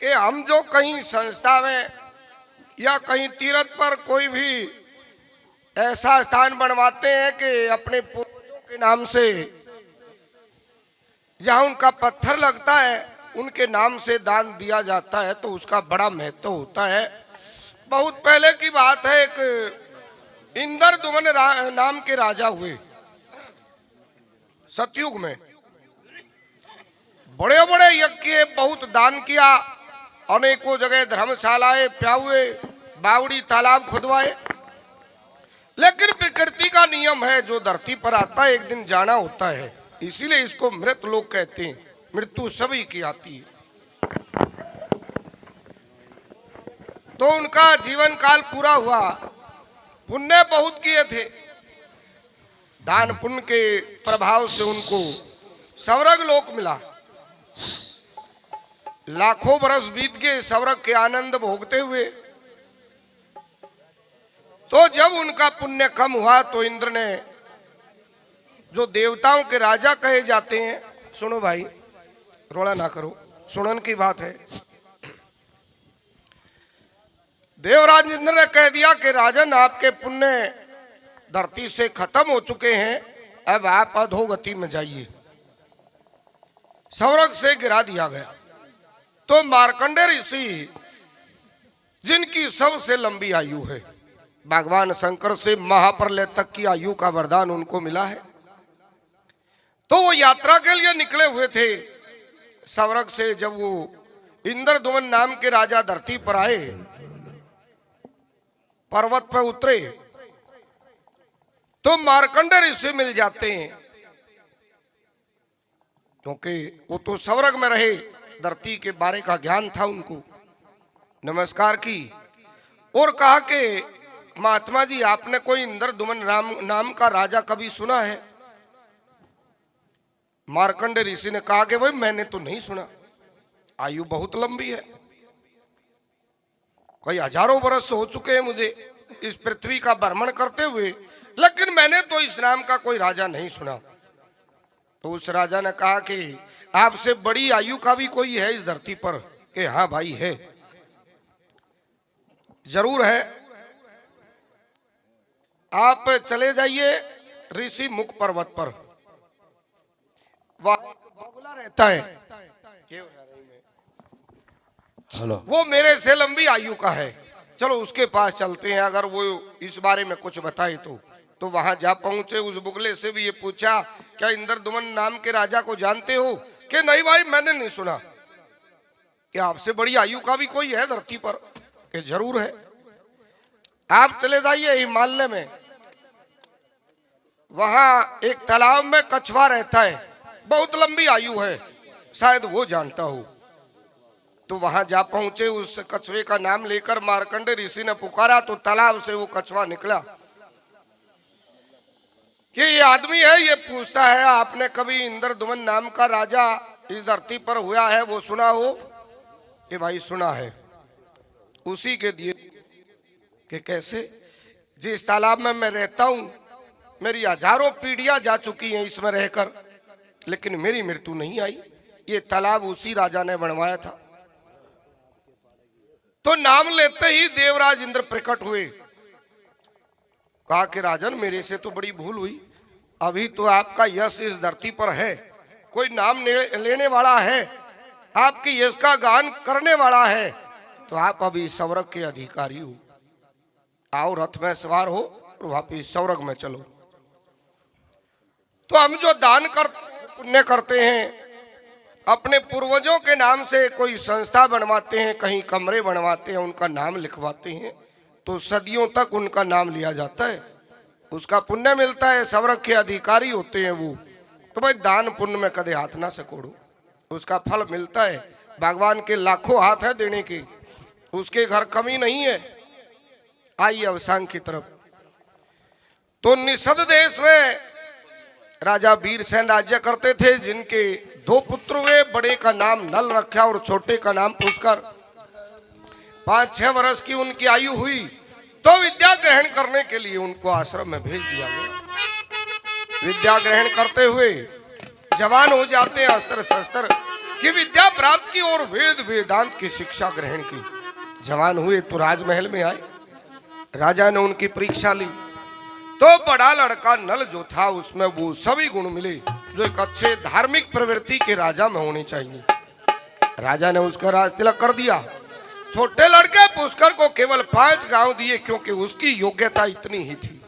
कि हम जो कहीं संस्था में या कहीं तीर्थ पर कोई भी ऐसा स्थान बनवाते हैं कि अपने पूर्वजों के नाम से, जहां उनका पत्थर लगता है उनके नाम से दान दिया जाता है, तो उसका बड़ा महत्व होता है। बहुत पहले की बात है, एक इंद्रदुमन नाम के राजा हुए सतयुग में। बड़े बड़े यज्ञ किए, बहुत दान किया, अनेकों जगह धर्मशालाएं, प्याउए, बावड़ी, तालाब खुदवाए। लेकिन प्रकृति का नियम है, जो धरती पर आता है एक दिन जाना होता है, इसीलिए इसको मृत लोग कहते हैं। मृत्यु सभी की आती है। तो उनका जीवन काल पूरा हुआ। पुण्य बहुत किए थे, दान पुण्य के प्रभाव से उनको स्वर्ग लोक मिला। लाखों बरस बीत गए स्वर्ग के आनंद भोगते हुए। तो जब उनका पुण्य कम हुआ तो इंद्र ने, जो देवताओं के राजा कहे जाते हैं, सुनो भाई, रोड़ा ना करो, सुनन की बात है। देवराज इंद्र ने कह दिया कि राजन, आपके पुण्य धरती से खत्म हो चुके हैं, अब आप अधोगति में जाइए। स्वर्ग से गिरा दिया गया। तो मार्कंडेय ऋषि, जिनकी सबसे लंबी आयु है, भगवान शंकर से महाप्रलय तक की आयु का वरदान उनको मिला है, तो वो यात्रा के लिए निकले हुए थे। स्वर्ग से जब वो इंद्रदुमन नाम के राजा धरती पर आए, पर्वत पर उतरे, तो मार्कंडेय ऋषि मिल जाते हैं, क्योंकि वो तो स्वर्ग में रहे, धरती के बारे का ज्ञान था उनको। नमस्कार की और कहा कि महात्मा जी, आपने कोई इंद्रदुमन नाम का राजा कभी सुना है? मार्कंडेय ऋषि ने कहा कि भाई मैंने तो नहीं सुना, आयु बहुत लंबी है, कई हजारों वर्ष हो चुके हैं मुझे इस पृथ्वी का भ्रमण करते हुए, लेकिन मैंने तो इस नाम का कोई राजा नहीं सुना। तो उस राजा ने कहा कि आपसे बड़ी आयु का भी कोई है इस धरती पर? कि हाँ भाई है, जरूर है। आप चले जाइए ऋषि मुख पर्वत पर, वहां बगुला रहता है, वो मेरे से लंबी आयु का है, चलो उसके पास चलते हैं, अगर वो इस बारे में कुछ बताए तो वहां जा पहुंचे। उस बुगले से भी ये पूछा, क्या इंद्रदुमन नाम के राजा को जानते हो? कि नहीं भाई, मैंने नहीं सुना। क्या आपसे बड़ी आयु का भी कोई है धरती पर? कि जरूर है। आप चले जाइए हिमालय में, वहां एक तालाब में कछुआ रहता है, बहुत लंबी आयु है, शायद वो जानता हो। तो वहां जा पहुंचे, उस कछुए का नाम लेकर मार्कंडेय ऋषि ने पुकारा, तो तालाब से वो कछुआ निकला। कि ये आदमी है, ये पूछता है, आपने कभी इंद्रदुमन नाम का राजा इस धरती पर हुआ है, वो सुना हो? कि भाई सुना है, उसी के दिए। कि कैसे? जिस तालाब में मैं रहता हूं, मेरी हजारों पीढ़ियां जा चुकी हैं इसमें रहकर, लेकिन मेरी मृत्यु नहीं आई। ये तालाब उसी राजा ने बनवाया था। तो नाम लेते ही देवराज इंद्र प्रकट हुए। कहा कि राजन, मेरे से तो बड़ी भूल हुई, अभी तो आपका यश इस धरती पर है, कोई नाम लेने वाला है, आपके यश का गान करने वाला है, तो आप अभी स्वर्ग के अधिकारी हो। आओ रथ में सवार हो और वापिस स्वर्ग में चलो। तो हम जो दान पुण्य करते हैं, अपने पूर्वजों के नाम से कोई संस्था बनवाते हैं, कहीं कमरे बनवाते हैं, उनका नाम लिखवाते हैं, तो सदियों तक उनका नाम लिया जाता है, उसका पुण्य मिलता है, स्वर्ग के अधिकारी होते हैं वो। तो भाई दान पुण्य में कदे हाथ ना सकोड़ो, उसका फल मिलता है। भगवान के लाखों हाथ है देने के, उसके घर कमी नहीं है। आइए अवसान की तरफ। तो निषद देश में राजा वीरसेन राज्य करते थे, जिनके 2 पुत्र हुए। बड़े का नाम नल रखा और छोटे का नाम पुष्कर। 5-6 वर्ष की उनकी आयु हुई तो विद्या ग्रहण करने के लिए उनको आश्रम में भेज दिया गया। विद्या ग्रहण करते हुए जवान हो जाते हैं, अस्त्र शस्त्र की विद्या प्राप्त की और वेद वेदांत की शिक्षा ग्रहण की। जवान हुए तो राजमहल में आए, राजा ने उनकी परीक्षा ली तो बड़ा लड़का नल जो था उसमें वो सभी गुण मिले जो एक अच्छे धार्मिक प्रवृत्ति के राजा में होने चाहिए। राजा ने उसका राज तिलक कर दिया। छोटे लड़के पुष्कर को केवल 5 गांव दिए क्योंकि उसकी योग्यता इतनी ही थी।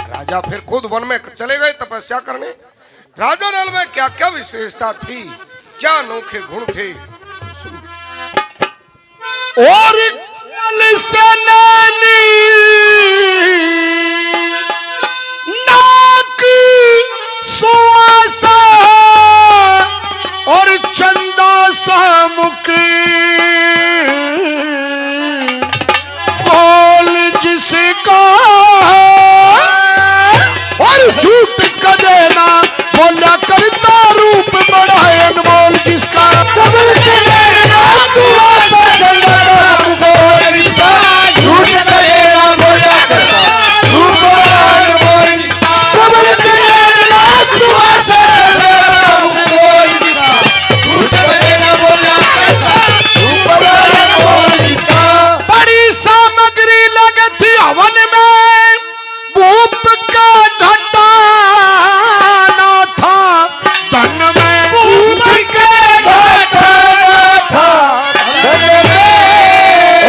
राजा फिर खुद वन में चले गए तपस्या करने। राजा नल में क्या क्या विशेषता थी, क्या अनोखे गुण थे, और नल से नैनी नाक सुहासा और चंदा सा मुख गोल जिसका और झूठ का देना बोला करता रूप बड़ा है अनमोल जिसका कमल से नैना सुहासा चंदा सा मुख गोल जिसका झूठ का देना बोला करता रूप बड़ा है अनमोल जिसका कमल से नैना सुहासा चंदा सा मुख गोल जिसका झूठ का देना बोला करता रूप बड़ा है अनमोल जिसका। बड़ी सामग्री लगी थी हवन में, भूप का घटा ना था धन में, भूप के घटा ना था धन में,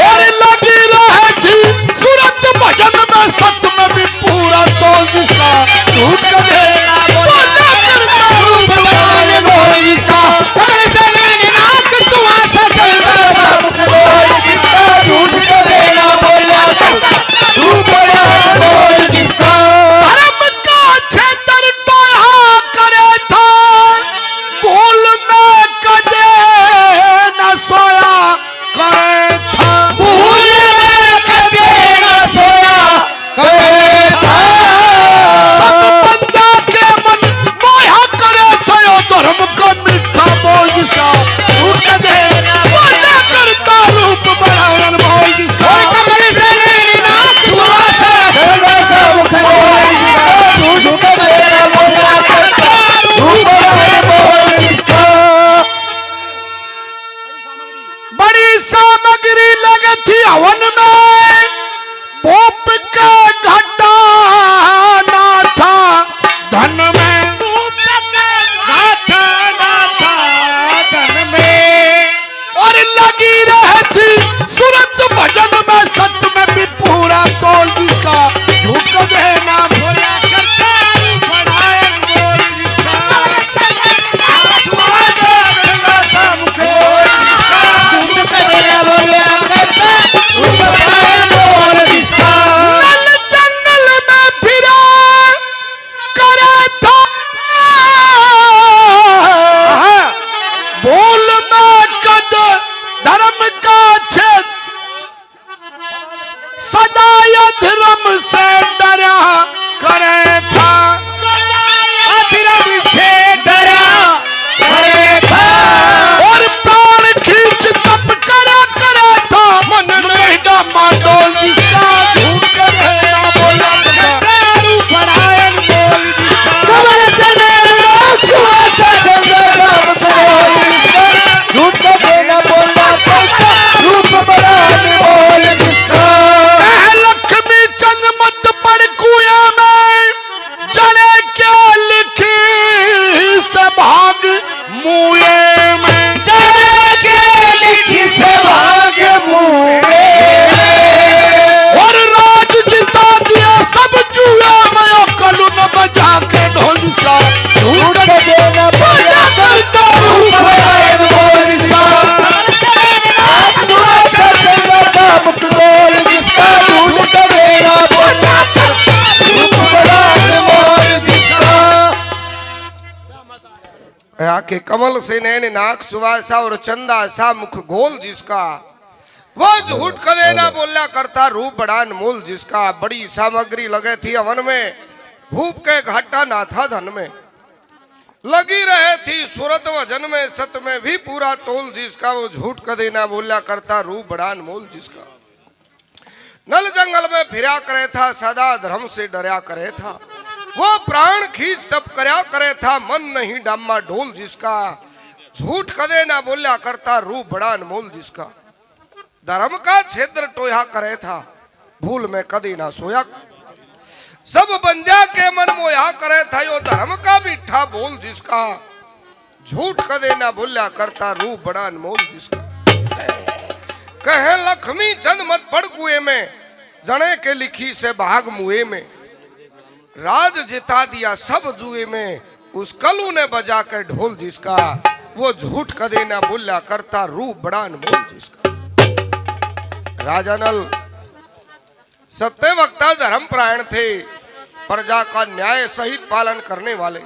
और लगी रही थी सूरत भजन में सत में भी पूरा तोल जिसका झूठ का देना बोला करता रूप बड़ा बोल जिसका कमल से नैनी नाक सुहासा चंदा सा मुख गोल जिसका झूठ का देना बोला करता रूप बड़ा बोल जिसका। धर्म का क्षेत्र टोहा करे था, भूल में कदे न सोया करे था, भूल में कदे न सोया करे था, सब बंदा के मन माया करे था, यो धर्म का मीठा बोल जिसका झूठ का देना बोला करता रूप बड़ा अनमोल जिसका कमल से नैनी नाक सुहासा चंदा सा मुख गोल जिसका झूठ का देना बोला करता रूप बड़ा अनमोल जिसका। बड़ी सामग्री लगी थी हवन में, भूप का घटा ना था धन में, भूप का घटा ना था धन में, और लगी रही थी सूरत भजन में सत में भी पूरा तोल जिसका झूठ का देना बोला करता रूप बड़ा अनमोल जिसका सुहासा चंदा सा मुख गोल जिसका झूठ का देना बोला करता रूप बड़ा अनमोल जिसका। नल जंगल में फिरा करे था भूल में कद धर्म का छेद सदा अधर्म से डरा करे था, अधर्म से डरा करे था, और प्राण खींच तप करा करे था मन में डामा डोल जिसका झूठ का देना बोला करता रूप बड़ा अनमोल जिसका कमल से नैना सुहासा चंदा सा मुख गोल जिसका झूठ का देना बोला करता रूप बड़ा अनमोल जिसका। लक्ष्मी चंद मत पड़ कुआ में चढ़े क्या लिखी से भाग मुए में, चढ़े क्या लिखी से भाग मुए में, और राज जिता दिया सब जुआ में कलू न बजा के ढोल जिसका झूठ का देना बोला करता रूप बड़ा अनमोल जिसका कमल से नैना सुहासा चंदा सा मुख गोल जिसका झूठ का देना बोला करता रूप बड़ा अनमोल जिसका। आके कमल से नैन नाक सुवासा और चंदा सा मुख गोल जिसका वह झूठ का देना बोला करता रूप बड़ा अनमोल जिसका। बड़ी सामग्री लगे थी हवन में, भूप के घाटा ना था धन में, लगी रहे थी सूरत वजन में सत में भी पूरा तोल जिसका वो झूठ का देना बोला करता रूप बड़ा अनमोल जिसका। नल जंगल में फिरा करे था सदा धर्म से डरा करे था, वो प्राण खींच तप करया करे था मन नहीं डामा ढोल जिसका। झूठ कदे ना बोल्या करता, रूप बड़ा अनमोल जिसका। धर्म का क्षेत्र टोया करे था, भूल में कदी ना सोया। सब बंजा के मन मोया करे था, यो धर्म का मीठा बोल जिसका। झूठ कदे ना बोल्या करता, रूप बड़ा अनमोल जिसका। कहे लक्ष्मी चंद मत पड़ कुएं में, जने के लिखी से भाग मुए में। राज जिता दिया सब जुए में, उस कलू ने बजा के ढोल जिसका। वो झूठ कदे ना बोल्या करता, रूप बड़ा अनमोल जिसका। राजा नल सत्य वक्ता धर्मपरायण थे, प्रजा का न्याय सहित पालन करने वाले।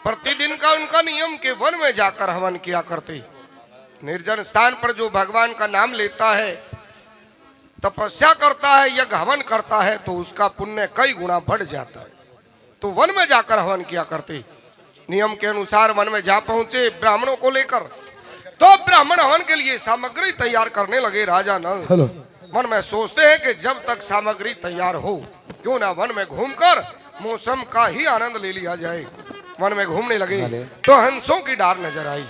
प्रतिदिन का उनका नियम के वन में जाकर हवन किया करते। निर्जन स्थान पर जो भगवान का नाम लेता है, तपस्या करता है, यज्ञ हवन करता है, तो उसका पुण्य कई गुना बढ़ जाता है। तो वन में जाकर हवन किया करते। नियम के अनुसार वन में जा पहुंचे ब्राह्मणों को लेकर, तो ब्राह्मण हवन के लिए सामग्री तैयार करने लगे। राजा नल मन में सोचते हैं कि जब तक सामग्री तैयार हो, क्यों ना वन में घूमकर मौसम का ही आनंद ले लिया जाए। वन में घूमने लगे तो हंसों की डार नजर आई।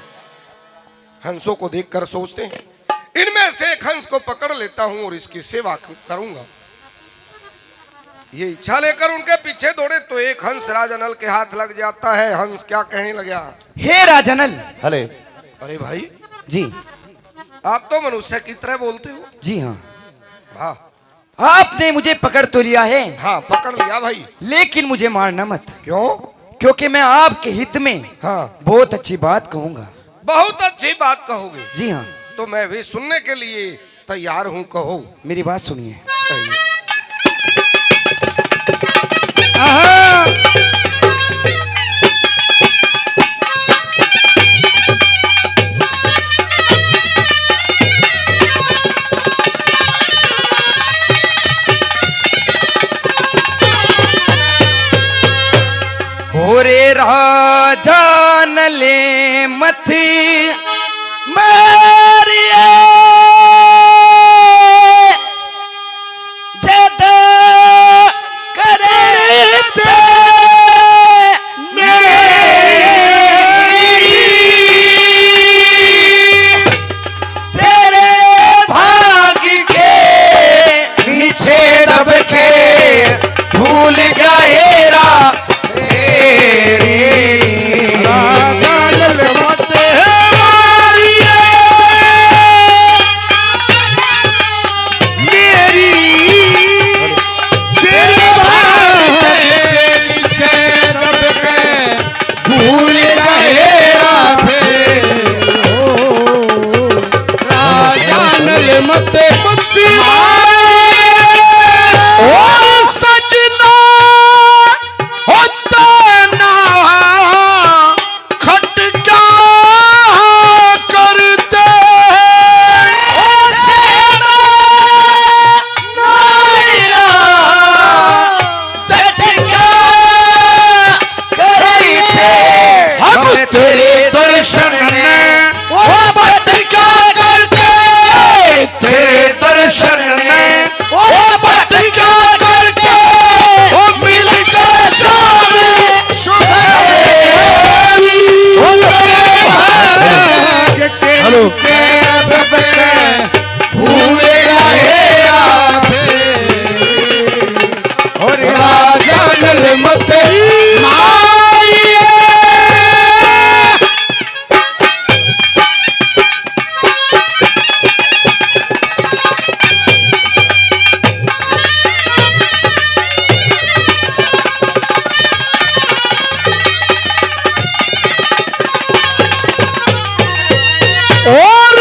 हंसों को देखकर सोचते हैं, इनमें से एक हंस को पकड़ लेता हूं और इसकी सेवा करूंगा। ये इच्छा लेकर उनके पीछे दौड़े तो एक हंस राजा नल के हाथ लग जाता है। हंस क्या कहने लगा, हे राजा नल। हले अरे भाई जी आप तो मनुष्य की तरह बोलते हो। जी हाँ, हाँ आपने मुझे पकड़ तो लिया है, हाँ पकड़ लिया भाई। लेकिन मुझे मारना मत, क्यों? क्योंकि मैं आपके हित में हाँ बहुत अच्छी बात कहूंगा। बहुत अच्छी बात कहोगे, जी हाँ, तो मैं भी सुनने के लिए तैयार हूँ। कहो। मेरी बात सुनिए। कहिए। रे राजा नले मथी मारिए जद करे तेरे भाग्य के नीचे दब के भूल गया और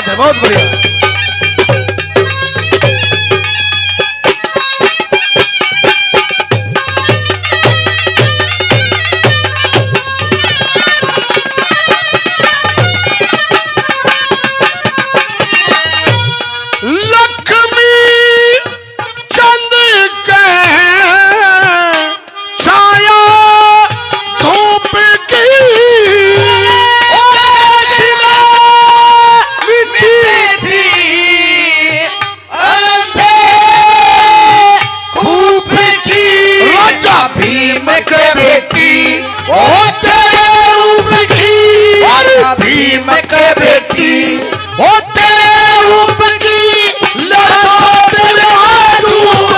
बात है, बहुत बढ़िया। लक्ष्मी चंद के छाया धूप की राजा भीम के बेटी ओ तेरे रूप की, भीम के बेटी ओ तेरे रूप की लचोट में धूप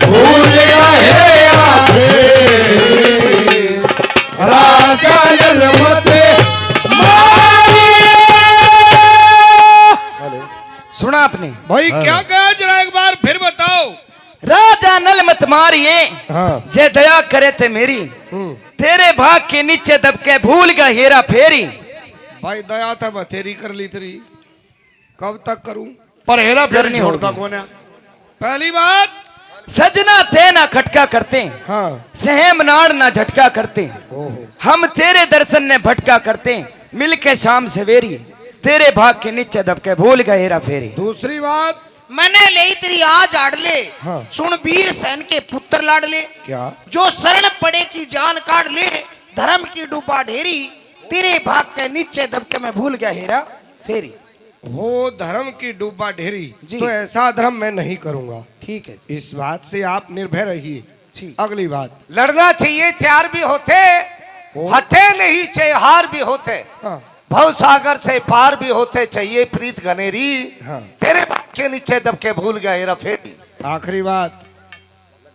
भूल गए राजा जनमते सुना आपने? भाई क्या कहा जरा एक बार फिर बताओ। राजा नल मत मारिए, हाँ। जे दया करे थे मेरी, तेरे भाग के नीचे दबके भूल गया हेरा फेरी। भाई दया था बथेरी कर ली तेरी, कब तक करूं? पर हेरा फेरी करनी छोड़ता होगी। कौन है? पहली बात, सजना थे ना खटका करते, हाँ। सहम नाड़ ना झटका करते, हम तेरे दर्शन ने भटका करते, मिलके शाम सवेरी, तेरे भाग के नीचे दबके भूल गए हेरा फेरी। दूसरी बात, मैंने ले तेरी आज आड़ले, हाँ। सुन वीर सैन के पुत्र लाडले, क्या? जो शरण पड़े की जान काट ले, धर्म की डूबा ढेरी, तेरे भाग के नीचे दबके मैं भूल गया हेरा फेरी। वो धर्म की डूबा ढेरी, जी। तो ऐसा धर्म मैं नहीं करूंगा। ठीक है इस बात से आप निर्भय रहिए। ठीक। अगली बात, लड़ना चाहिए तैयार भी होते, हथे नहीं चाहिए हार भी होते, हाँ। भव सागर से पार भी होते, चाहिए प्रीत गनेरी, हाँ। तेरे बाप के नीचे दबके भूल गया हेरा फेरी। आखिरी बात,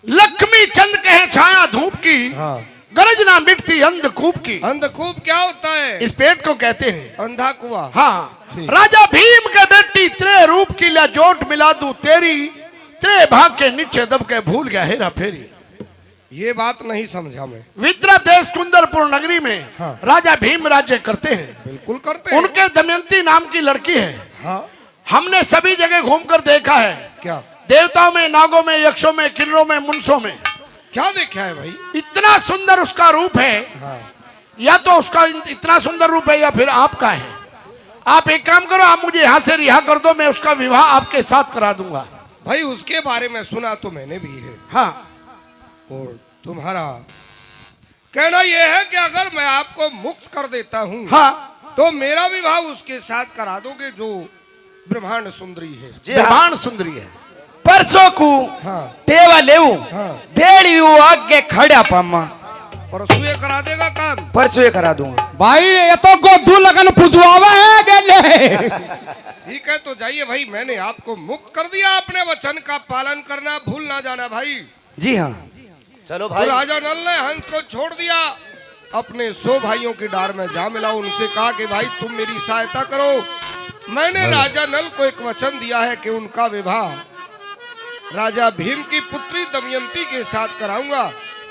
लक्ष्मी चंद कहे छाया धूप की, हाँ। गरज ना मिटती अंधकूप की। अंधकूप क्या होता है? इस पेट को कहते हैं अंधा कुआं। हाँ। ठीक। राजा भीम के बेटी तेरे रूप की ला जोट मिला दूं तेरी, तेरे भाग के नीचे दब के भूल गया हेरा फेरी। ये बात नहीं समझा मैं। विद्रा देश कुंदरपुर नगरी में हाँ। राजा भीम राज्य करते हैं। बिल्कुल करते हैं। उनके दमयंती नाम की लड़की है। हाँ। हमने सभी जगह घूमकर देखा है, क्या? देवताओं में, नागों में, यक्षों में, किन्नरों में, मुनसों में। क्या देखा है भाई? इतना सुंदर उसका रूप है। हाँ। या तो उसका इतना सुंदर रूप है या फिर आपका है। आप एक काम करो, आप मुझे यहाँ से रिहा कर दो, मैं उसका विवाह आपके साथ करा दूंगा। भाई उसके बारे में सुना तो मैंने भी है। हाँ। और तुम्हारा कहना यह है कि अगर मैं आपको मुक्त कर देता हूँ, हाँ। तो मेरा विवाह उसके साथ करा दोगे जो ब्रह्मांड सुंदरी है। ब्रह्मांड सुंदरी है। परसों को हाँ। टेवा लेऊ, हाँ। देड़ियो आगे खड़ा पामा, परसों ये करा देगा काम। परसों ये करा दूंगा। भाई ये तो गोदू लगन पुजवावा है गेले। ठीक है तो जाइए भाई, मैंने आपको मुक्त कर दिया, अपने वचन का पालन करना भूल ना जाना भाई। जी हाँ। चलो तो भाई, राजा नल ने हंस को छोड़ दिया, अपने 100 भाइयों की डार में जा मिला, उनसे कहा कि भाई तुम मेरी सहायता करो। मैंने राजा नल को एक वचन दिया है कि उनका विवाह राजा भीम की पुत्री दमयंती के साथ कराऊंगा।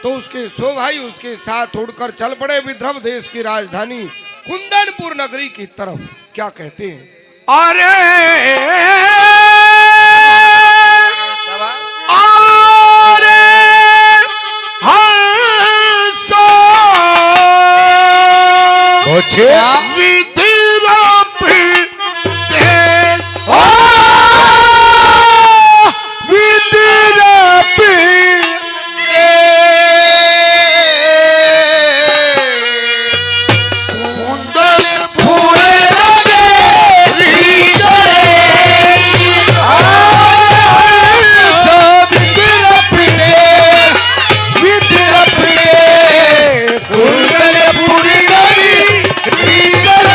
तो उसके 100 भाई उसके साथ उड़कर चल पड़े विदर्भ देश की राजधानी कुंदनपुर नगरी की तरफ। क्या कहते हैं? अरे चल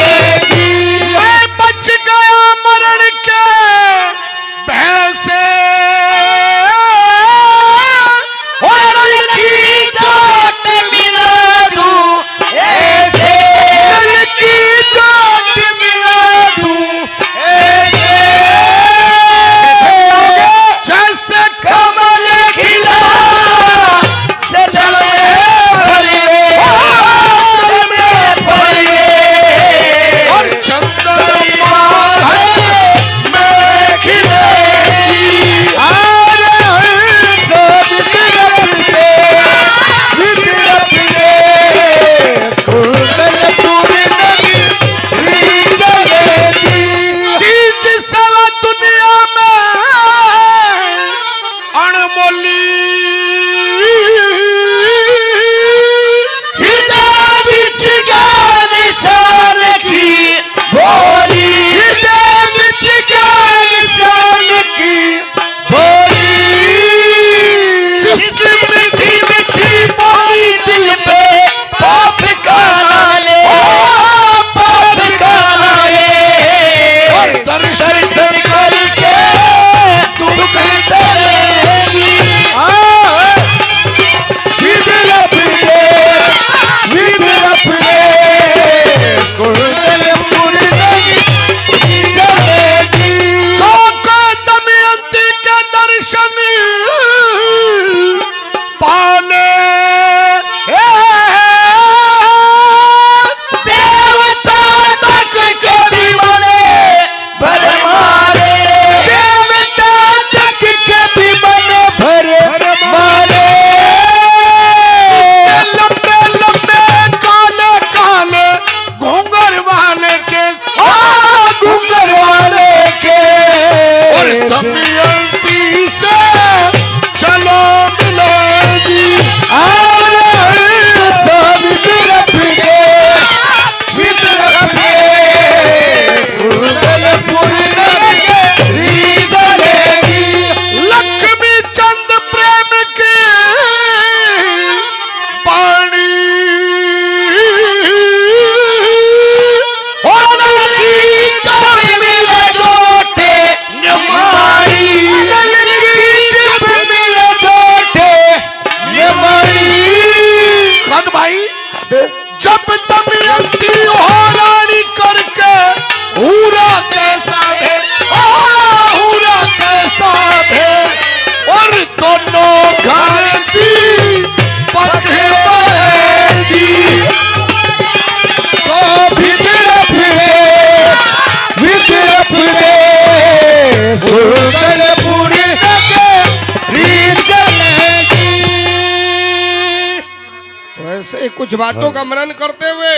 कुछ बातों का मनन करते हुए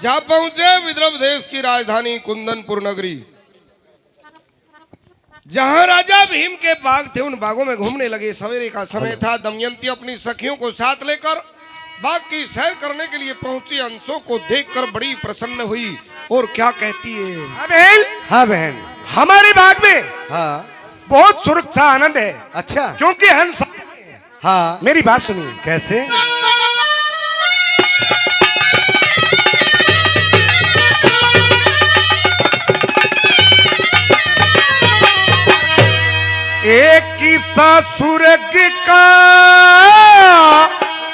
जा पहुंचे विदर्भ देश की राजधानी कुंदनपुर नगरी, जहां राजा भीम के बाग थे। उन बागों में घूमने लगे। सवेरे का समय था। दमयंती अपनी सखियों को साथ लेकर बाग की सैर करने के लिए पहुंची। अंशों को देखकर बड़ी प्रसन्न हुई और क्या कहती है। हाँ बहन, हाँ बहन। हमारे बाग में हाँ बहुत सुरक्षा आनंद है, अच्छा। क्योंकि हंस। हाँ मेरी बात सुनिए। कैसे? एक किस्सा स्वर्ग का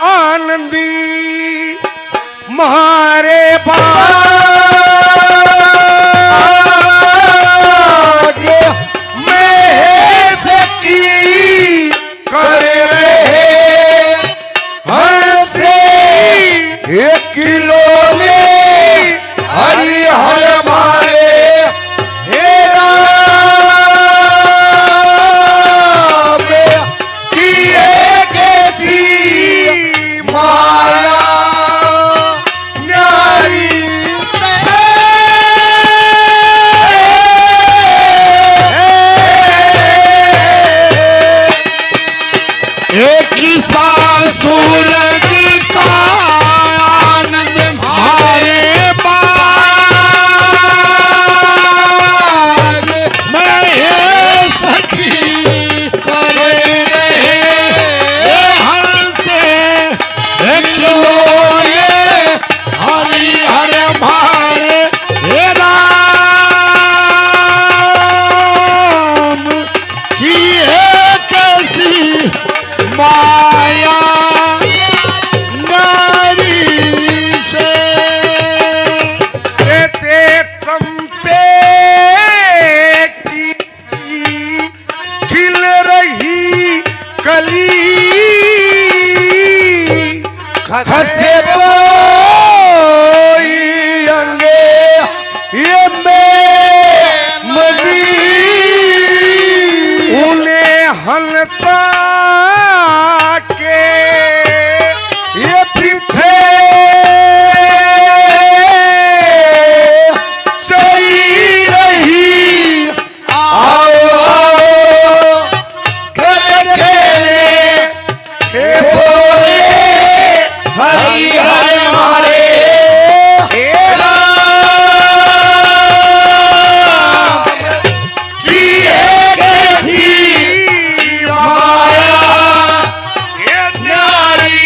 आनंदी मारे बाग में सकी कर रहे हंसे एक किलो ने हरि हर मारे हेरा की कैसी माया न्यारी एक किस्सा सूरज का आनंद मारे बाग मैं सखी कर रहे हंसे एक किलो ये हरि हर मारे हे राम की है कैसी माया नारी से जैसे चंपे की खिल रही कली खसे बोई अंगे ये मली उन्हें हंसा के ये पीछे चली रही आओ आओ कर खेले हे बोले हरि हर मारे हे राम की है कैसी माया नारी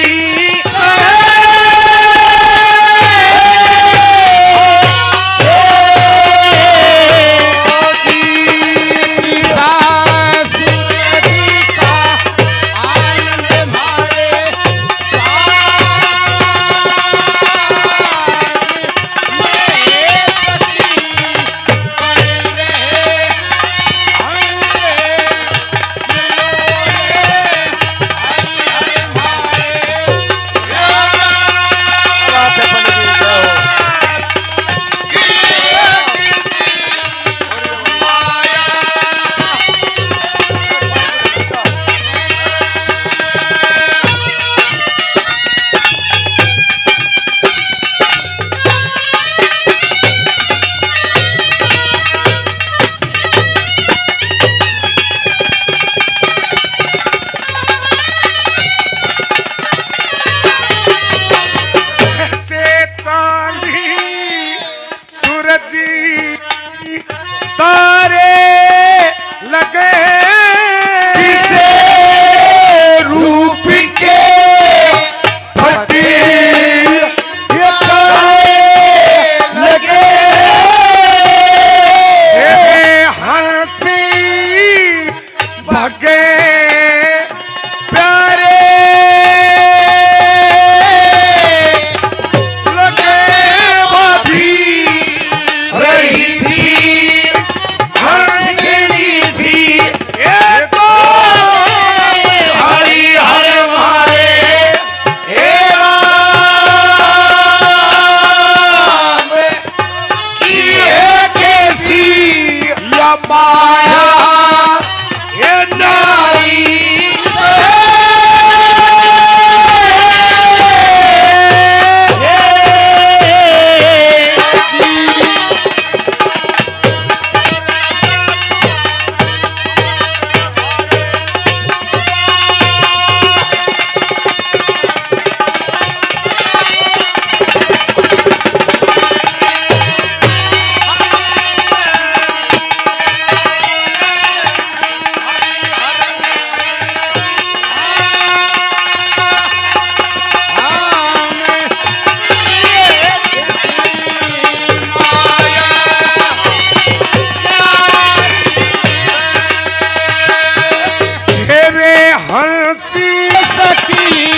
सखी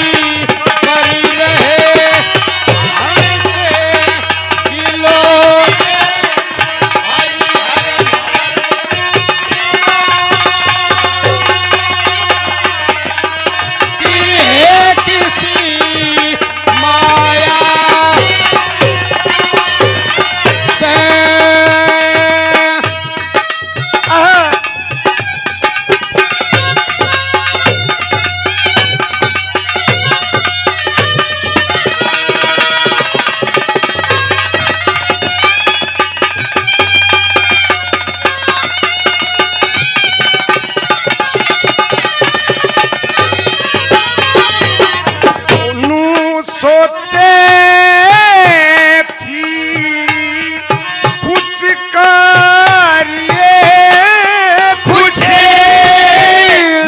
करी रहे हमसे किलो कि है किसी माया से नू सोचे थी पुचकारिए कुछ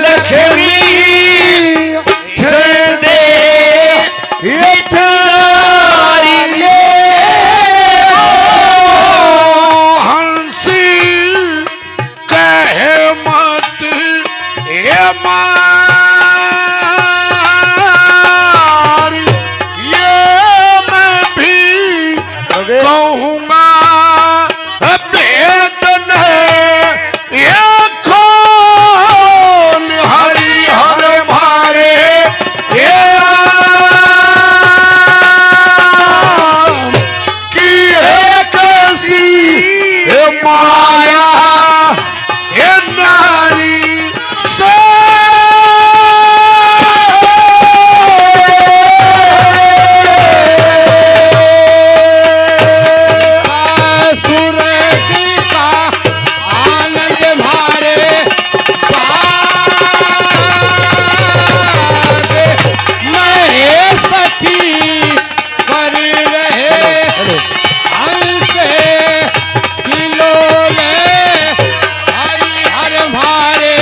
लखमी छंदे ये चारिये हंसी कहे मत ये मार ये मैं भी कहूँगा वेदन है ये खोल हरि हर भारे ये राम की है कैसी ये माया ये नारी से सासुर की का आनंद मारे बाग मैं सखी कर रहे हमसे किलो में हरि हर मारे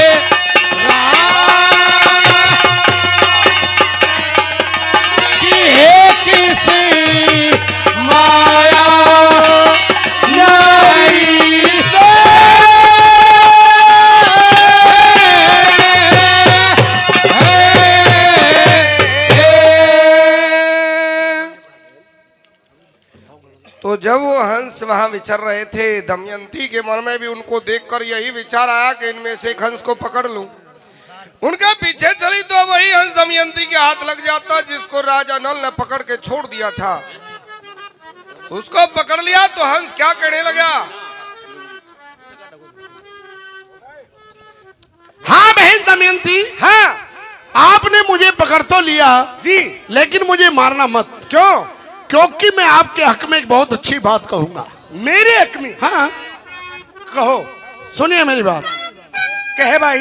कि है किसी माया नहीं से तो जब वो हंस वहां विचर रहे थे, दमयंती के मन में भी उनको देखकर यही विचार आया कि इनमें से एक हंस को पकड़ लूं। उनके पीछे चली तो वही हंस दमयंती के हाथ लग जाता जिसको राजा नल ने पकड़ के छोड़ दिया था। उसको पकड़ लिया तो हंस क्या कहने लगा, हाँ बहन दमयंती, हाँ आपने मुझे पकड़ तो लिया जी, लेकिन मुझे मारना मत। क्यों? क्योंकि मैं आपके हक में एक बहुत अच्छी बात कहूंगा। मेरे हक में? हाँ कहो। सुनिए मेरी बात। कहे भाई।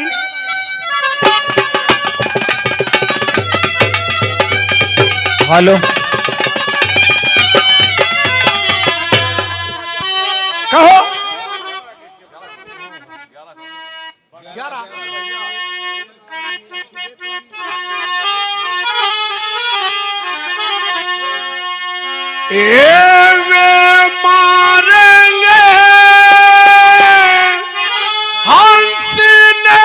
हेलो कहो। वे मारेंगे हंस ने।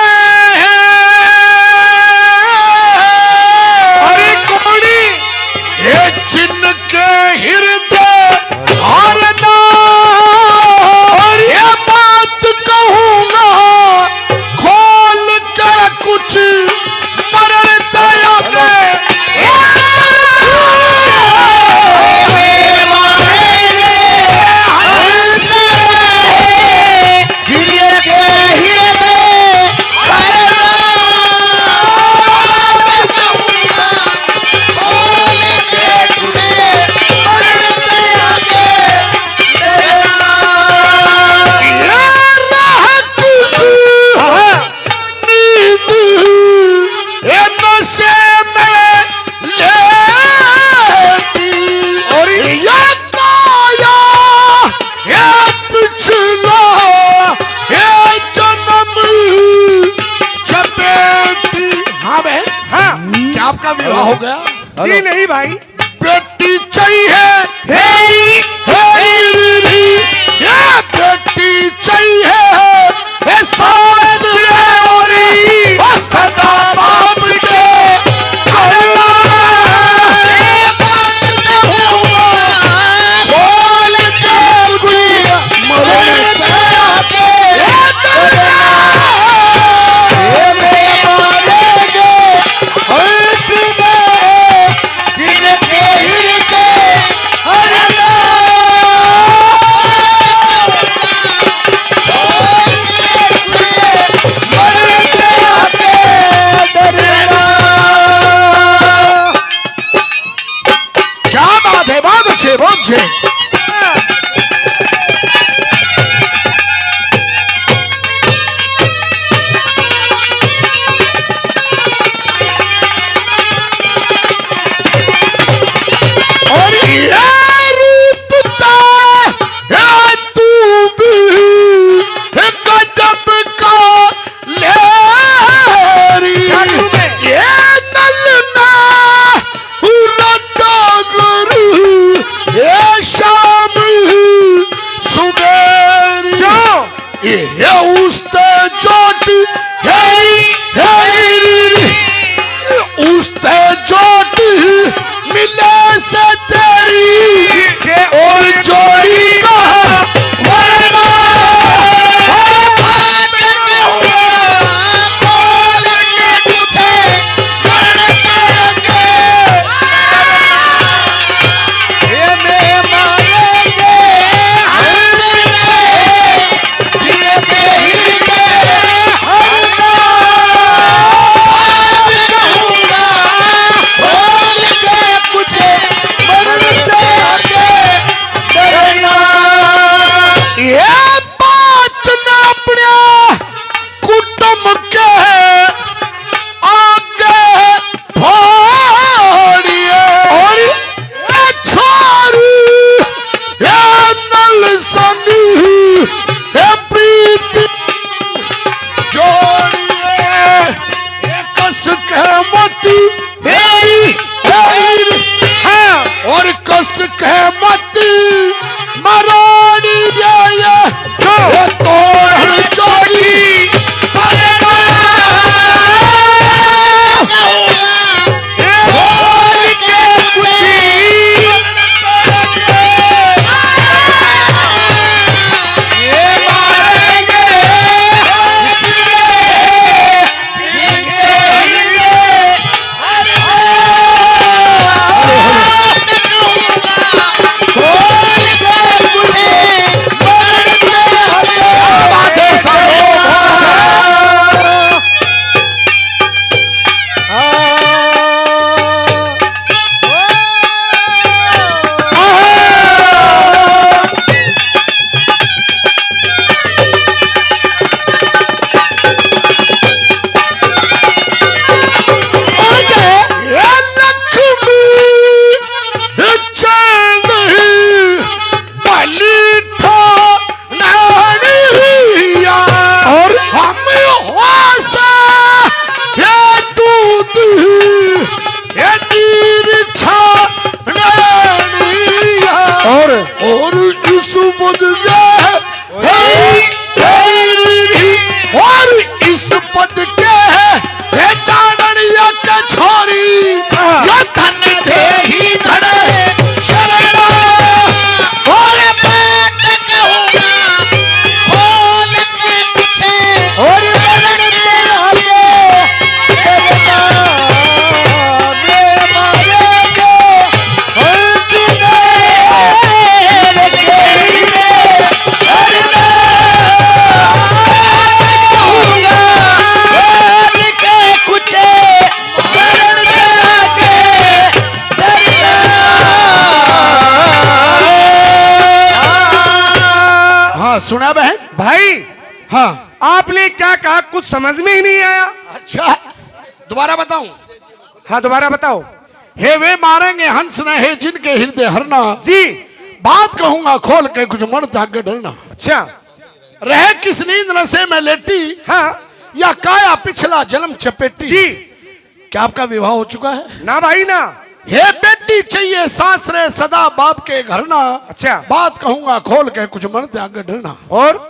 अरे कौड़ी ये चिन्ह के हृदय हारना, और ये बात कहूंगा खोल के कुछ मरण दया दे। आपका विवाह हो गया? जी नहीं भाई। बेटी चाहिए, ये बेटी चाहिए, सास रे सदा बाप के पीछे। और ये रूप ता है तू भी गजब का लेरी। ये नलना रटागर ये शाम सुबेरी। ये उस्ते चोट उस्ते चोट मिले से तेरी और जोड़ी का वरना। और कष्ट कह मत मरोड़ी ये तोड़ जोड़ी। सुना बहन भाई हाँ आपने क्या कहा कुछ समझ में ही नहीं आया। अच्छा दोबारा बताऊं। हाँ दोबारा बताओ। हे वे मारेंगे हंस न है जिनके हृदय हरना। जी बात कहूंगा खोल के कुछ मन ताक डरना। अच्छा रहे किस नींद न से मैं लेटी हाँ या काया पिछला जन्म चपेटी। जी क्या आपका विवाह हो चुका है? ना भाई ना। हे बेटी चाहिए सास रे सदा बाप के घर ना। अच्छा बात कहूंगा खोल के कुछ मन त्याग डरना। और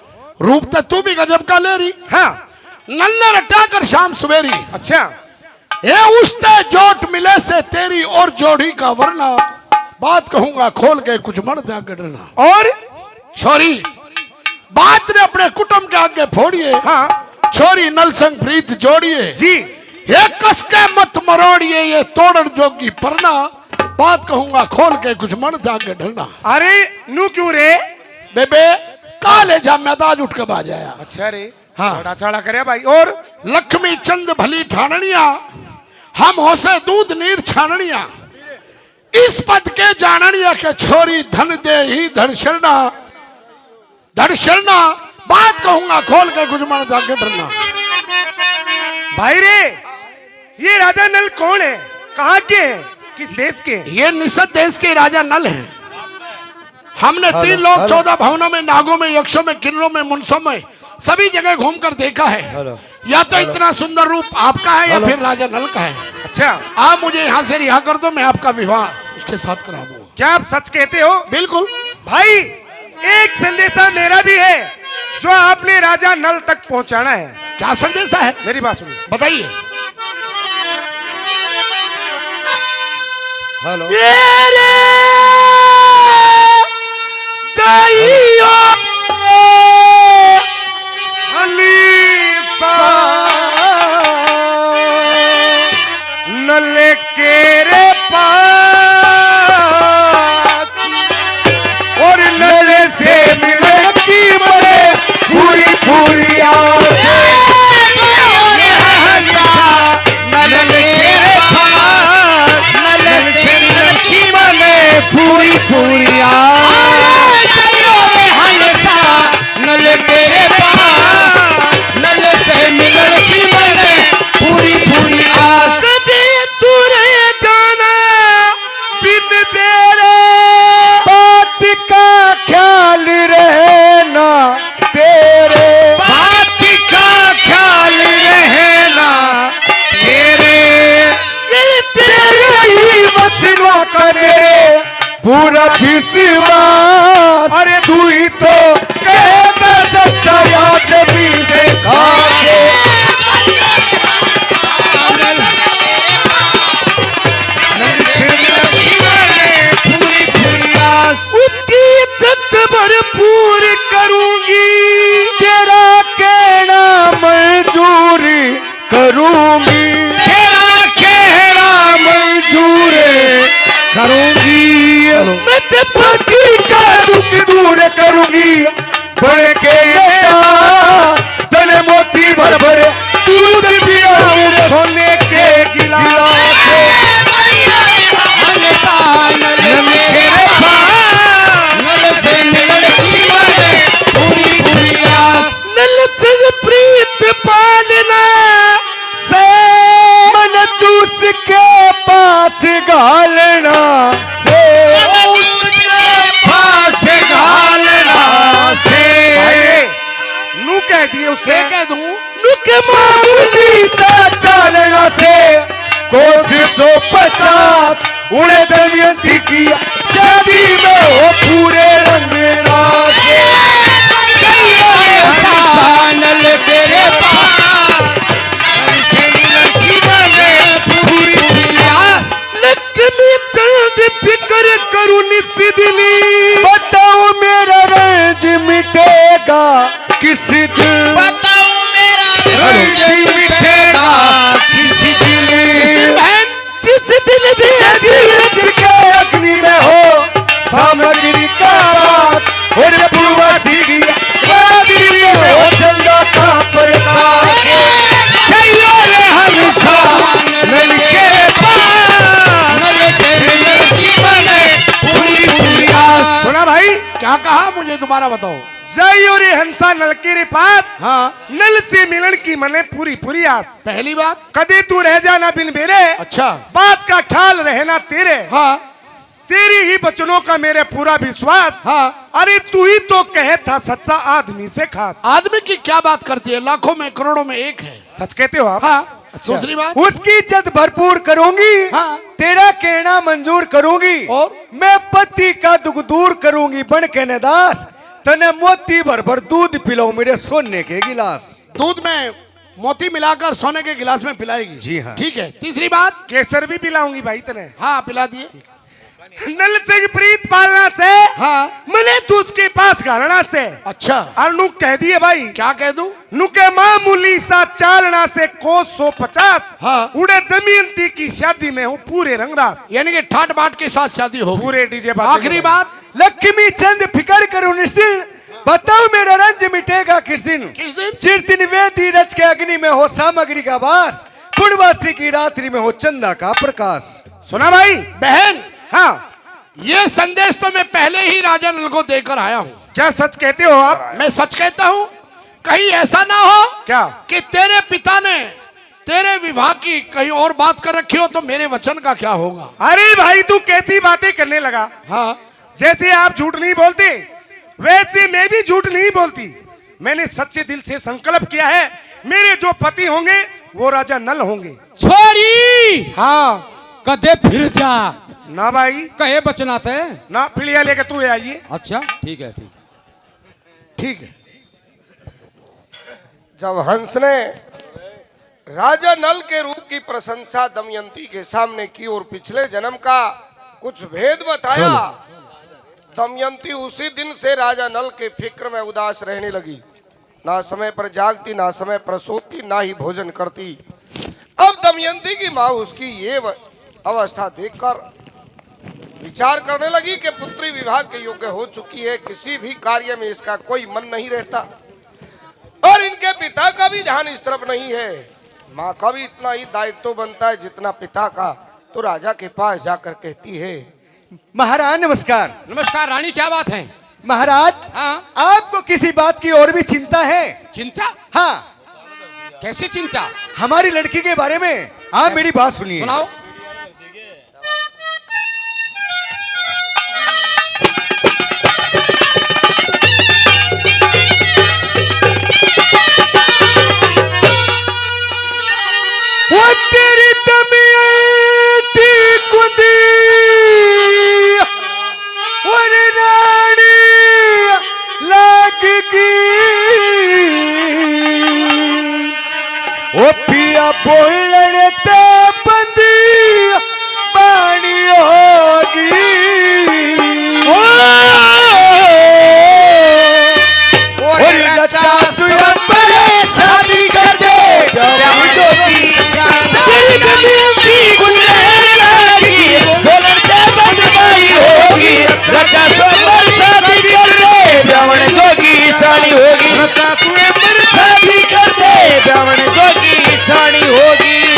रूप तो तू भी गजब का ले रही। हाँ नल्ले रटा कर शाम सवेरी। अच्छा हे उस्ते जोट मिले से तेरी और जोड़ी का वरना। बात कहूंगा खोल के कुछ मन त्याग डरना। और छोरी बात ने अपने कुटुंब के आगे फोड़िए। हाँ छोरी नल संग प्रीत जोड़िए। जी ये कस के मत मरोड़िए ये तोड़न जोगी परना। बात कहूंगा खोल के कुछ मन त्याग डरना। अरे नू क्यों रे बेबे काले जा मैदाज उठ के बाज आया। अच्छा रे हाँ बड़ा चाड़ा करे भाई। और लक्ष्मी चंद भली ठाननिया हम होसे दूध नीर छाननिया। इस पद के जाननिया के छोरी धन दे ही धड़शरना धड़शरना बात कहूंगा खोल के कुछ मन जाके डरना। भाई रे, ये राजा नल कौन है, कहाँ के हैं, किस देश के हैं? ये निषद देश के राजा नल हैं। हमने 3 लोग 14 भवनों में, नागों में, यक्षों में, किन्नरों में, मुनसों में सभी जगह घूमकर देखा है। या तो इतना सुंदर रूप आपका है या फिर राजा नल का है। अच्छा, आप मुझे यहाँ से रिहा कर दो, मैं आपका विवाह उसके साथ करा दूंगा। क्या आप सच कहते हो? बिल्कुल। भाई, एक संदेशा मेरा भी है जो आपने राजा नल तक पहुंचाना है। क्या संदेशा है? मेरी बात सुनिए। बताइए। हेलो। नल के रे पास और नल से मिलने की बड़े पूरी पूरी आस। पूरी पूरी नल तेरे पास, नल से मिलन की मने पूरी पूरी आस। तुरे जाना बिन मेरे बात का ख्याल रहना तेरे, बात का ख्याल रहना तेरे, तेरे ही वचनों का मेरे पूरा विश्वास। अरे तू ही तो कहता सच्चा याद भी से खाके। पूरी पूरी आस। उसकी इज्जत भरपूर करूंगी, तेरा कहना मंजूर करूंगी, तेरा कहना मंजूर करूंगी। मैं ते पति का दुख दूर करूंगी। बढ़ के तने मोती भर भर दूध पिया मेरे सोने के गिलास। नल से प्रीत पालना से मन दूसके पास घालना से, पास घालना से। नू कह दिए उसने। कह दूं नुक मामूली सा चालना से कोशिशों 50 उड़े दमयंती की शादी में हो पूरे रंग राजे। नल तेरे लक्ष्मी चंद फिक्र करूं निस्दिनी, बताओ मेरा रंज मिटेगा किस दिन, बताओ मेरा रंज मिटेगा किस दिन। जिस दिन भी अग्नि के अग्नि में हो सामग्री का बात, और पूर्वासी की रात्रि में हो चंदा का प्रकाश। चाहिए रे हंसा नल के पास, नल से बने पूरी पूरी आस। सुना भाई, क्या कहा मुझे दोबारा बताओ। जय और हंसा नल के रे पास, हाँ, नल से मिलन की मने पूरी पूरी आस। पहली बात। कदे तू रह जाना बिन मेरे, अच्छा। बात का ख्याल रहना तेरे, हाँ तेरी ही बचनों का मेरे पूरा विश्वास। हाँ। अरे तू ही तो कहे था सच्चा आदमी से खास। आदमी की क्या बात करती है, लाखों में करोड़ों में एक है। सच कहते हो आप? हाँ। दूसरी बात। उसकी इज्जत भरपूर करूंगी, हाँ। तेरा कहना मंजूर करूंगी, और मैं पति का दुख दूर करूंगी। बन के नदास तने मोती भर भर दूध पिलाऊं मेरे सोने के गिलास। दूध में मोती मिलाकर सोने के गिलास में पिलाएगी। जी हाँ। ठीक है। तीसरी बात। केसर भी पिलाऊंगी भाई तने। हाँ पिला दिए। नल से प्रीत पालना से, हाँ। मैंने तुझके पास घालना से। अच्छा। और नु कह दिए भाई। क्या कह दूं? नु के मामूली सा चालना से कोस 150, हाँ। उड़े दमयंती की शादी में हूँ पूरे रंगरास। यानी कि ठाट बाट के साथ शादी होगी। पूरे डीजे। आखिरी बात। लक्ष्मी चंद फिकर करूं निस्दिन, बताओ मेरा रंज मिटेगा किस दिन। किस दिन? जिस दिन वेदी रच के अग्नि में हो सामग्री का वास, पूर्णवासी की रात्रि में हो चंदा का प्रकाश। सुना भाई? बहन हाँ, ये संदेश तो मैं पहले ही राजा नल को देकर आया हूँ। क्या सच कहते हो आप? मैं सच कहता हूँ, कहीं ऐसा ना हो क्या? कि तेरे पिता ने तेरे विवाह की कहीं और बात कर रखी हो, तो मेरे वचन का क्या होगा? अरे भाई तू कैसी बातें करने लगा? हाँ, जैसे आप झूठ नहीं बोलते वैसे मैं भी झूठ नहीं बोलती। मैंने सच्चे दिल से संकल्प किया है, मेरे जो पति होंगे वो राजा नल होंगे। छोड़ी हाँ कदे फिर जा ना भाई, कहे बचना थे। ना फिलिया लेके तू आइए। अच्छा ठीक है, ठीक ठीक है। जब हंस ने राजा नल के रूप की प्रशंसा दमयंती के सामने की और पिछले जन्म का कुछ भेद बताया, दमयंती उसी दिन से राजा नल के फिक्र में उदास रहने लगी। ना समय पर जागती, ना समय पर सोती, ना ही भोजन करती। अब दमयंती की माँ उसकी ये अवस्था देखकर विचार करने लगी कि पुत्री विवाह के योग्य हो चुकी है, किसी भी कार्य में इसका कोई मन नहीं रहता और इनके पिता का भी ध्यान इस तरफ नहीं है। माँ का भी इतना ही दायित्व बनता है जितना पिता का। तो राजा के पास जाकर कहती है, महाराज नमस्कार। नमस्कार रानी, क्या बात है? महाराज, हाँ, आपको किसी बात की और भी चिंता है? चिंता? हाँ, कैसी चिंता? हमारी लड़की के बारे में आप मेरी बात सुनिए। सुनाओ। वो तेरी दमयंती कुंदी और रानी लगगी, ओ पिया बोलने ते बंदी बाणी होगी। और रचा सुयंबर शादी कर दे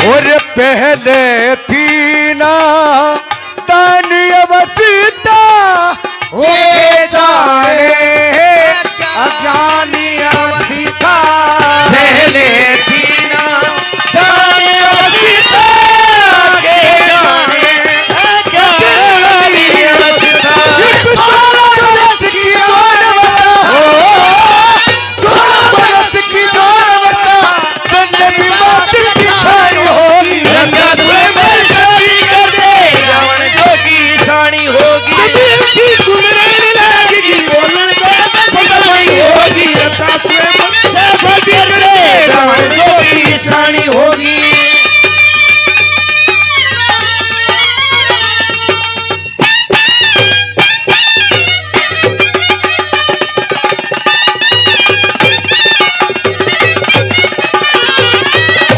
और पहले थी ना दान अवस्था हो जाए अज्ञानी अवस्था। पहले थी ना दान अवस्था के जाने अज्ञानी अवस्था। 16 बरस की जोर अवस्था, 16 बरस की जोर अवस्था, गंदे भी मौत की छाई होगी। रचा स्वयं शादी कर दे रावण जोगी साणी होगी। गुणरण लगेगी बोलन होगी। रचा स्वयं शादी कर दे रावण जोगी साणी होगी।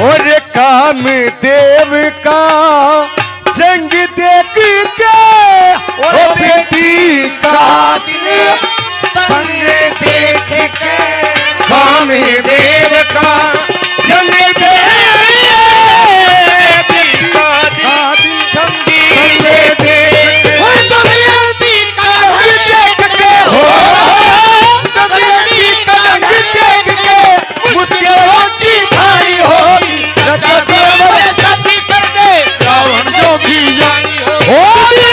और काम देव का जंग देख के और बेटी का दिल तंग देख के। काम देव का जंग देख बेटी का दिल तंग देख के। और दमयंती का रंग देख के हो, दमयंती का रंग देख के मुझके रोटी खानी होगी। रचा स्वयं शादी कर दे रावण जोगी जानी होगी।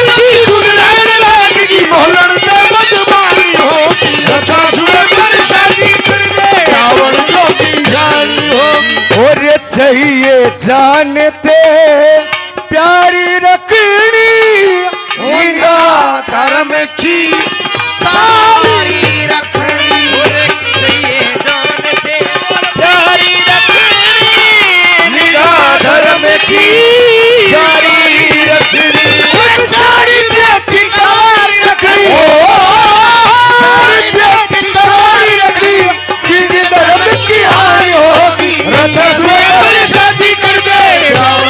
गुणरण लगेगी बोलन ते बदमानी होगी। रचा स्वयं शादी कर दे रावण जोगी जानी होगी। और ये चाहिए जानते प्यारी रखनी निगाह धर्म की सारी रखनी। चाहिए जानते प्यारी रखनी निगाह धर्म की सारी रखनी। सारी व्यक्ति करारी रखनी, सारी व्यक्ति करारी रखनी, किंग धर्म की हानि होगी। रचा स्वयं शादी कर दे रावण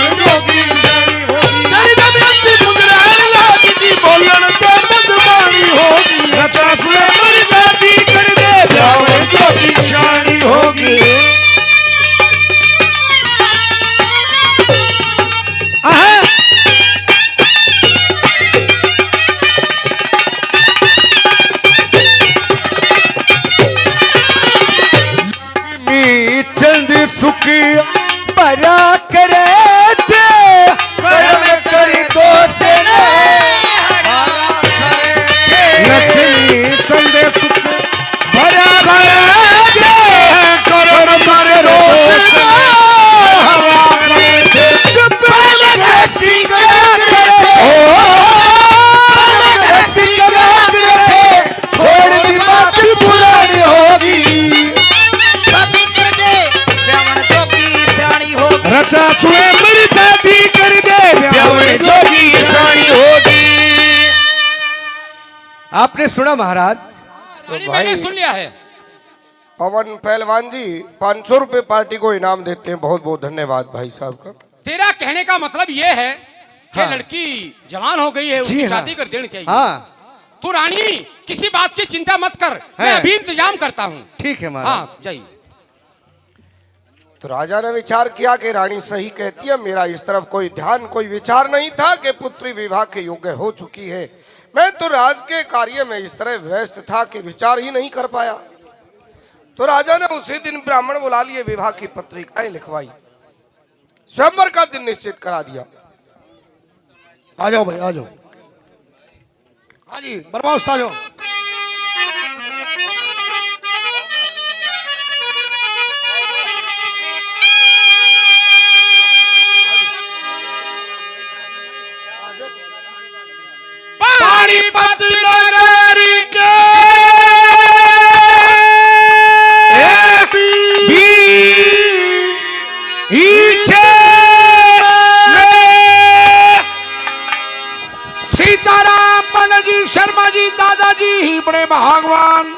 मैंने सुना महाराज। रानी मैंने सुन लिया है। पवन पहलवान जी 500 रुपए पार्टी को इनाम देते हैं। बहुत बहुत धन्यवाद भाई साहब का। तेरा कहने का मतलब ये है कि हाँ। लड़की जवान हो गई है, जी उसकी हाँ। शादी कर देनी चाहिए। हाँ तू रानी किसी बात की चिंता मत कर, मैं है। अभी इंतजाम करता हूँ। ठीक है महाराज। हाँ जाइए। तो राजा ने विचार किया कि रानी सही कहती है, मेरा इस तरफ कोई ध्यान कोई विचार नहीं था कि पुत्री विवाह के योग्य हो चुकी है। मैं तो राज के कार्य में इस तरह व्यस्त था कि विचार ही नहीं कर पाया। तो राजा ने उसी दिन ब्राह्मण बुला लिए, विवाह की पत्रिकाएं लिखवाई, स्वयंवर का दिन निश्चित करा दिया। आ जाओ भाई आ जाओ। हाँ जी बर्बाद आ जाओ। पानीपत नगर के सीताराम पंडित जी शर्मा जी दादाजी ही बड़े भगवान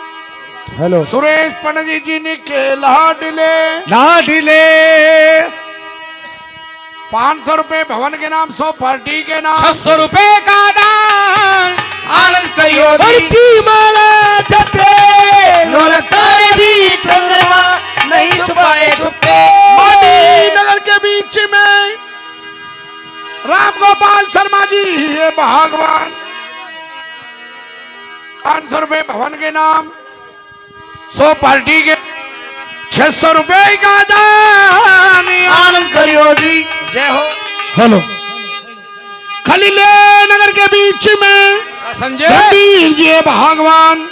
हेलो सुरेश पंडित जी ने के लाडले लाडले 500 रुपए भवन के नाम 100 पार्टी के नाम 600 रुपए का दान आनंद करियो माला जते तारे भी चंद्रमा नहीं छुपाए छुपके। पानी नगर के बीच में राम गोपाल शर्मा जी ये भगवान 500 रुपए भवन के नाम 100 पार्टी के 600 रुपए का दान आनंद करियो जी जय हो। हेलो खलीले नगर के बीच में संजय रणवीर जी भगवान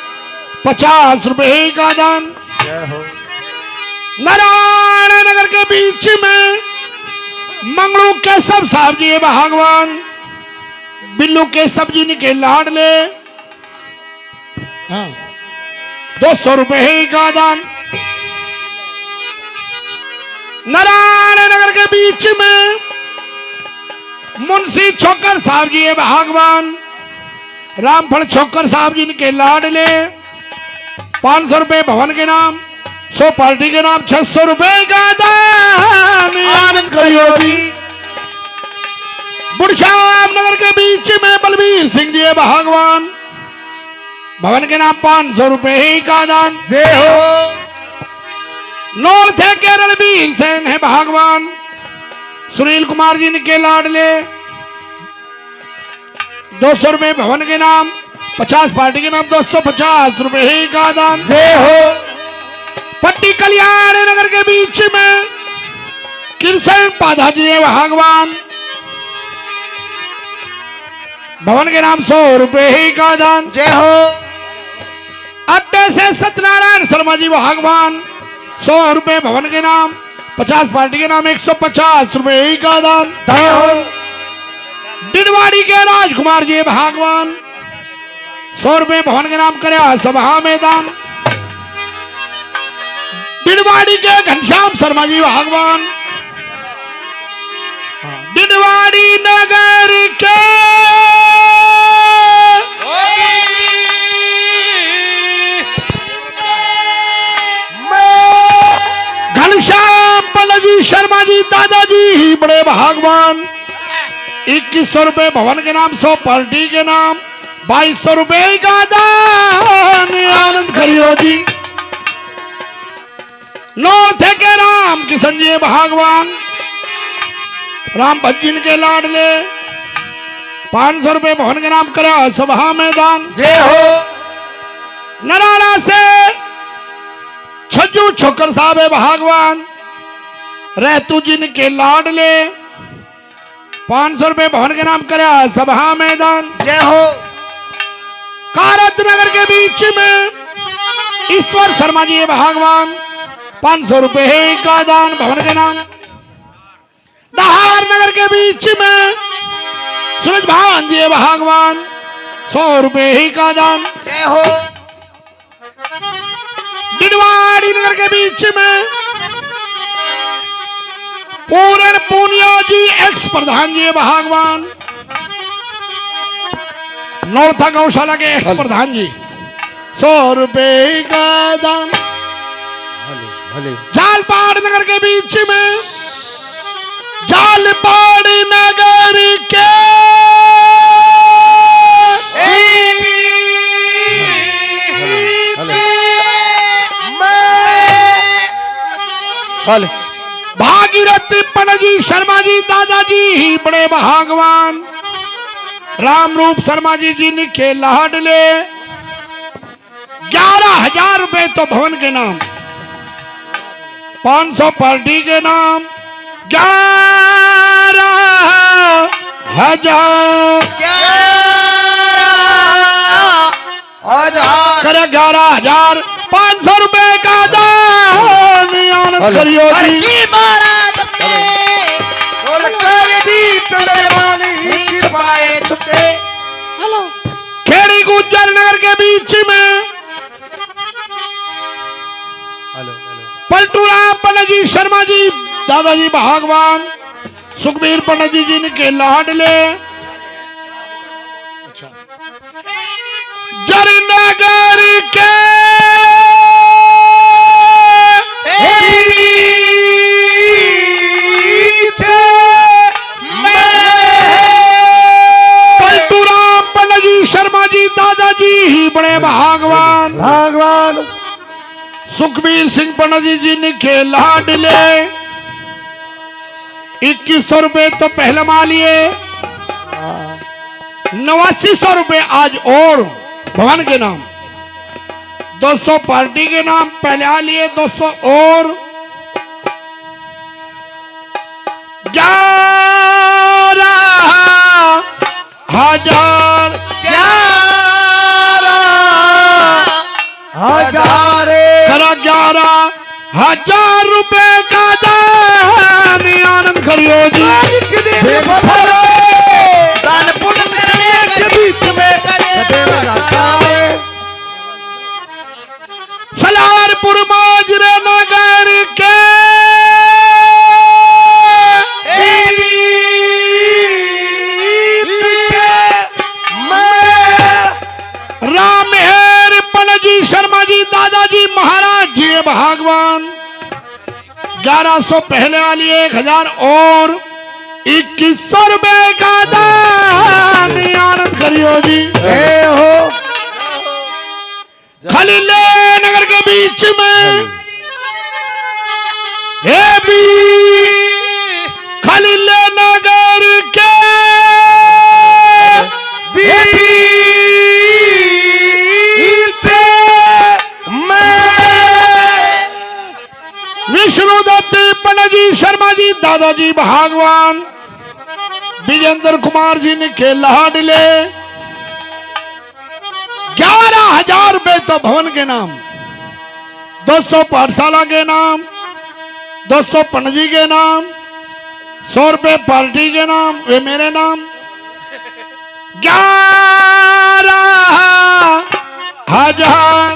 50 रुपए का दान। नारायण नगर के बीच में मंगलू केशव साहब जी भगवान बिल्लू केशव जी के लाडले 200 रुपए का दान। नारायण नगर के बीच में मुंशी छोकर साहब जी भगवान रामफल छोकर साहब जी के लाडले 500 रुपए भवन के नाम 100 पार्टी के नाम 600 रुपए का दान आनंद करियो जी। बुढ़शाम नगर के बीच में बलबीर सिंह जी भगवान भवन के नाम 500 रुपए का दान। जय हो। नौल थे के रणबीर सेन है भगवान सुनील कुमार जी के लाडले 200 रुपए भवन के नाम 50 पार्टी के नाम 250 रुपए का दान। जय हो। पट्टी कल्याण नगर के बीच में कृष्ण पाधा जी भगवान भवन के नाम 100 रुपए का दान। जय हो। अड्डे से सत्यनारायण शर्मा जी भगवान 100 रुपए भवन के नाम 50 पार्टी के नाम 150 रुपए का दान। जय हो। डिडवाड़ी के राजकुमार जी भगवान 100 रुपए भवन के नाम करे सभा में दान। डिडवाड़ी के घनश्याम शर्मा जी भगवान डिडवाड़ी नगर के घनश्याम पंडित जी शर्मा जी दादाजी ही बड़े भगवान 2100 रुपए भवन के नाम 100 पार्टी के नाम 2200 रुपए का दान आनंद करियो जी। नौ थे के राम किशन जी भगवान राम भज्जिन के लाडले 500 रुपए भवन के नाम करा सभा में दान। जय हो। नराला से छज्जू छोकर साहब भगवान रहतू जिन के लाडले 500 रुपए भवन के नाम करा सभा में दान। जय हो। कारत नगर के बीच में ईश्वर शर्मा जी भगवान 500 रुपए का दान भवन के नाम। दहार नगर के बीच में सूरज भान जी भगवान 100 रुपए का दान। जय हो। डिडवाड़ी नगर के बीच में पूरण पूनिया जी एक्स प्रधान जी भगवान नौथा गौशाला के एक्स प्रधान जी 100 रुपए का दान। जालपाड़ नगर के बीच में, जालपाड़ नगर के भागीरथ पणजी शर्मा जी दादाजी ही बड़े भागवान। राम रूप शर्मा जी जिनके लाडले 11,000 रुपए तो भवन के नाम, 500 पार्टी के नाम, 11,000 करे 11,500 रुपए का दान आनंद करियो जी। खेड़ी गुज्जर नगर के बीच में पलटूराम पंडित जी शर्मा जी दादाजी भागवान, सुखबीर पंडित जी जिनके लाडले, जरनगर के पलटूराम पंडित जी शर्मा जी दादाजी ही बड़े भागवान। सुखबीर सिंह पंडित जी जिनके लाडले 2100 रुपए तो पहले मालिए, 8900 रुपए आज और भवन के नाम, 200 पार्टी के नाम पहले आ लिए, 200 और 11,000 11,000 रुपए का दान आनंद करियो जी। दान पुण्य करने के बीच में सलारपुर माजरे नगर के रामहेर पणजी शर्मा जी दादाजी महाराज जी भागवान, 1100 पहले वाली 1,000 और 2100 रुपए का दान आनंद करियो जी। हो खलील नगर के बीच में भी खलील नगर के विष्णुदत्त पंडित जी शर्मा जी दादाजी भागवान, विजेंद्र कुमार जी ने के लाडले 11,000 रुपए तो भवन के नाम, 200 पाठशाला के नाम, 200 पणजी के नाम, 100 रुपए पार्टी के नाम, वे मेरे नाम, 11,000